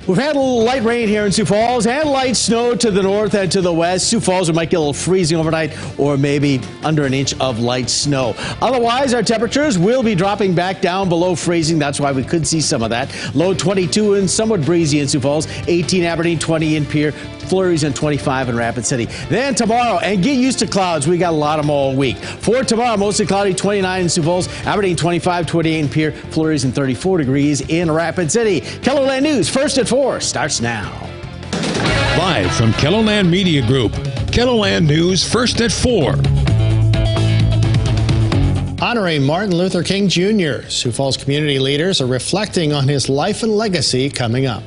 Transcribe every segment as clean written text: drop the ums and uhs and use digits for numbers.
We've had a little light rain here in Sioux Falls and light snow to the north and to the west. Sioux Falls, we might get a little freezing overnight or maybe under an inch of light snow. Otherwise, our temperatures will be dropping back down below freezing. That's why we could see some of that. Low 22 and somewhat breezy in Sioux Falls, 18 Aberdeen, 20 in Pierre, flurries and 25 in Rapid City. Then tomorrow, and get used to clouds. We got a lot of them all week. For tomorrow, mostly cloudy, 29 in Sioux Falls, Aberdeen 25, 28 in Pierre, flurries and 34 degrees in Rapid City. KELOLAND News, first at 4, starts now. Live from KELOLAND Media Group, KELOLAND News, first at 4. Honoring Martin Luther King Jr., Sioux Falls community leaders are reflecting on his life and legacy coming up.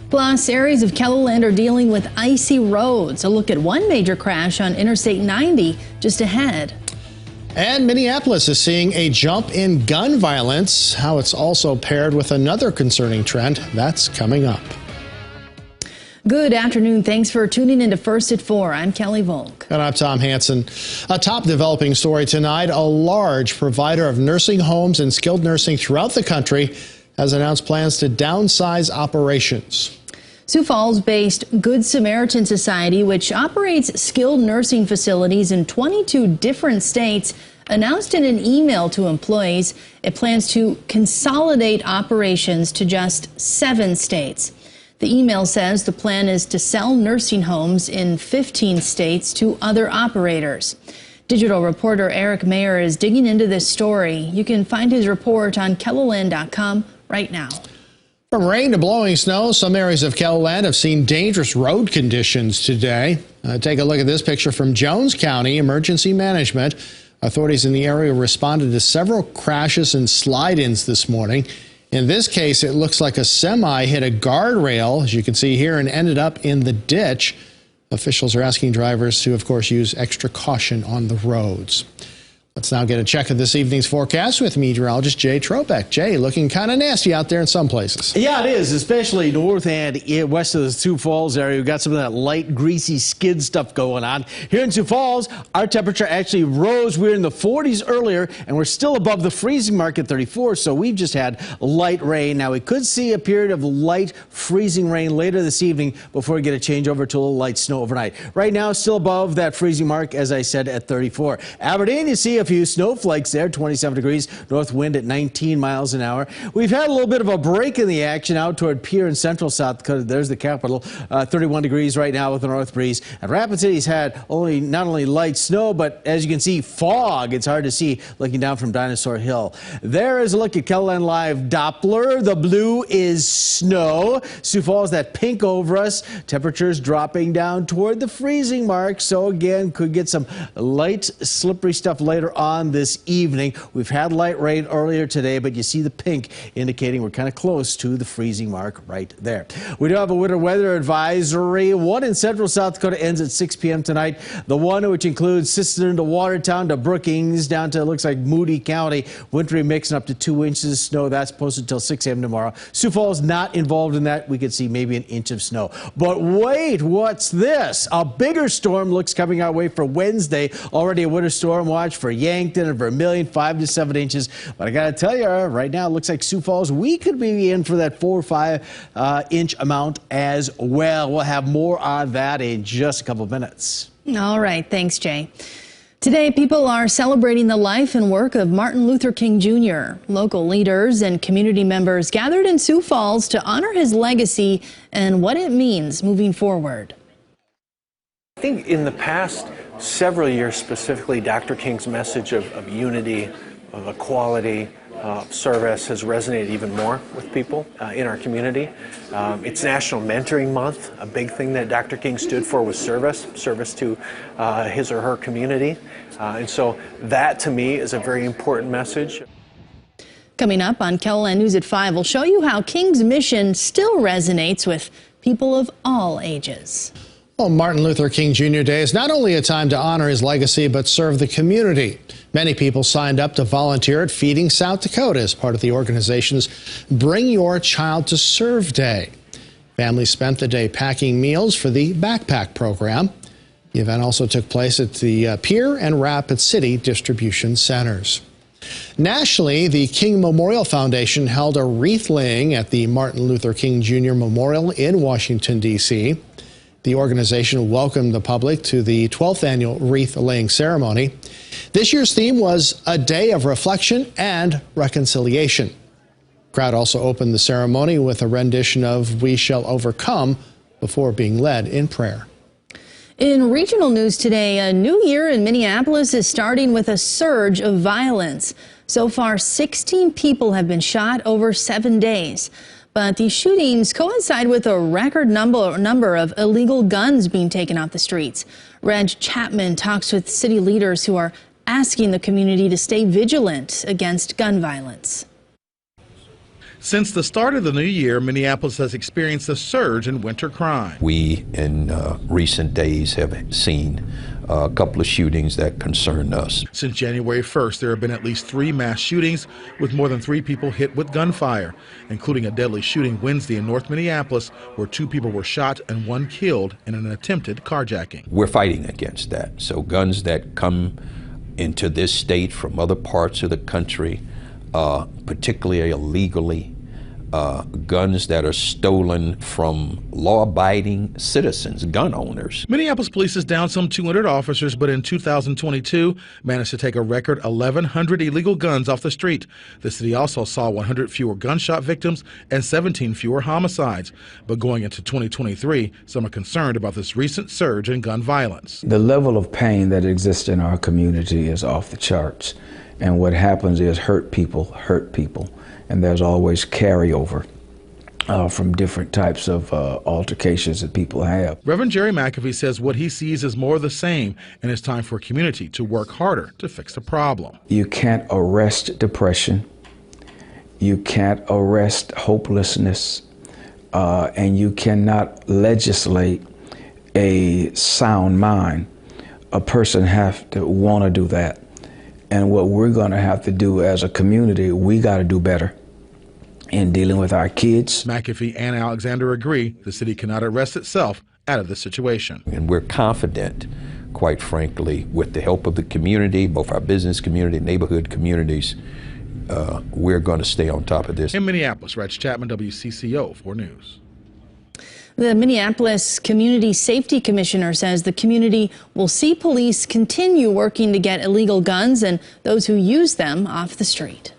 Plus, areas of KELOLAND are dealing with icy roads. A look at one major crash on Interstate 90 just ahead. And Minneapolis is seeing a jump in gun violence. How it's also paired with another concerning trend, that's coming up. Good afternoon. Thanks for tuning into First at 4. I'm Kelly Volk. And I'm Tom Hansen. A top developing story tonight, a large provider of nursing homes and skilled nursing throughout the country has announced plans to downsize operations. Sioux Falls-based Good Samaritan Society, which operates skilled nursing facilities in 22 different states, announced in an email to employees it plans to consolidate operations to just 7 states. The email says the plan is to sell nursing homes in 15 states to other operators. Digital reporter Eric Mayer is digging into this story. You can find his report on KELOLAND.com right now. From rain to blowing snow, some areas of KELOLAND have seen dangerous road conditions today. Take a look at this picture from Jones County Emergency Management. Authorities in the area responded to several crashes and slide-ins this morning. In this case, it looks like a semi hit a guardrail, as you can see here, and ended up in the ditch. Officials are asking drivers to, of course, use extra caution on the roads. Let's now get a check of this evening's forecast with meteorologist Jay Trobeck. Jay, looking kind of nasty out there in some places. Yeah, it is, especially north and west of the Sioux Falls area. We've got some of that light, greasy skid stuff going on. Here in Sioux Falls, our temperature actually rose. We were in the 40s earlier, and we're still above the freezing mark at 34, so we've just had light rain. Now, we could see a period of light freezing rain later this evening before we get a change over to a little light snow overnight. Right now, still above that freezing mark, as I said, at 34. Aberdeen, you see a few snowflakes there, 27 degrees, north wind at 19 miles an hour. We've had a little bit of a break in the action out toward Pierre in central South Dakota. There's the capital, 31 degrees right now with a north breeze. And Rapid City's had not only light snow, but as you can see, fog. It's hard to see looking down from Dinosaur Hill. There is a look at KELOLAND Live Doppler. The blue is snow. Sioux Falls, that pink over us. Temperatures dropping down toward the freezing mark. So again, could get some light, slippery stuff later on this evening. We've had light rain earlier today, but you see the pink indicating we're kind of close to the freezing mark right there. We do have a winter weather advisory. One in central South Dakota ends at 6 p.m. tonight. The one which includes Sisseton to Watertown to Brookings down to, it looks like, Moody County. Wintry mixing up to 2 inches of snow. That's posted until 6 a.m. tomorrow. Sioux Falls not involved in that. We could see maybe an inch of snow. But wait, what's this? A bigger storm looks coming our way for Wednesday. Already a winter storm watch for Yankton and Vermilion, 5 to 7 inches. But I got to tell you, right now it looks like Sioux Falls, we could be in for that 4 or 5 inch amount as well. We'll have more on that in just a couple of minutes. All right. Thanks, Jay. Today, people are celebrating the life and work of Martin Luther King Jr. Local leaders and community members gathered in Sioux Falls to honor his legacy and what it means moving forward. I think in the past several years specifically, Dr. King's message of unity, of equality, service has resonated even more with people in our community. It's National Mentoring Month. A big thing that Dr. King stood for was service to his or her community. And so that to me is a very important message. Coming up on KELOLAND News at 5, we'll show you how King's mission still resonates with people of all ages. Well, Martin Luther King Jr. Day is not only a time to honor his legacy, but serve the community. Many people signed up to volunteer at Feeding South Dakota as part of the organization's Bring Your Child to Serve Day. Families spent the day packing meals for the backpack program. The event also took place at the Pierre and Rapid City distribution centers. Nationally, the King Memorial Foundation held a wreath laying at the Martin Luther King Jr. Memorial in Washington, D.C. The organization welcomed the public to the 12th annual wreath laying ceremony. This year's theme was a day of reflection and reconciliation. The crowd also opened the ceremony with a rendition of "We Shall Overcome" before being led in prayer. In regional news today, a new year in Minneapolis is starting with a surge of violence. So far, 16 people have been shot over 7 days. But these shootings coincide with a record number of illegal guns being taken off the streets. Reg Chapman talks with city leaders who are asking the community to stay vigilant against gun violence. Since the start of the new year, Minneapolis has experienced a surge in winter crime. We, in recent days, have seen a couple of shootings that concern us. Since January 1st, there have been at least 3 mass shootings with more than 3 people hit with gunfire, including a deadly shooting Wednesday in North Minneapolis where 2 people were shot and 1 killed in an attempted carjacking. We're fighting against that. So guns that come into this state from other parts of the country, particularly illegally, guns that are stolen from law-abiding citizens, gun owners. Minneapolis police is down some 200 officers, but in 2022 managed to take a record 1,100 illegal guns off the street. The city also saw 100 fewer gunshot victims and 17 fewer homicides. But going into 2023, some are concerned about this recent surge in gun violence. The level of pain that exists in our community is off the charts. And what happens is hurt people, and there's always carryover from different types of altercations that people have. Reverend Jerry McAfee says what he sees is more of the same, and it's time for a community to work harder to fix the problem. You can't arrest depression, you can't arrest hopelessness, and you cannot legislate a sound mind. A person has to want to do that. And what we're going to have to do as a community, we got to do better in dealing with our kids. McAfee and Alexander agree the city cannot arrest itself out of this situation. And we're confident, quite frankly, with the help of the community, both our business community, neighborhood communities, we're going to stay on top of this. In Minneapolis, Reg Chapman, WCCO 4 News. The Minneapolis Community Safety Commissioner says the community will see police continue working to get illegal guns and those who use them off the street.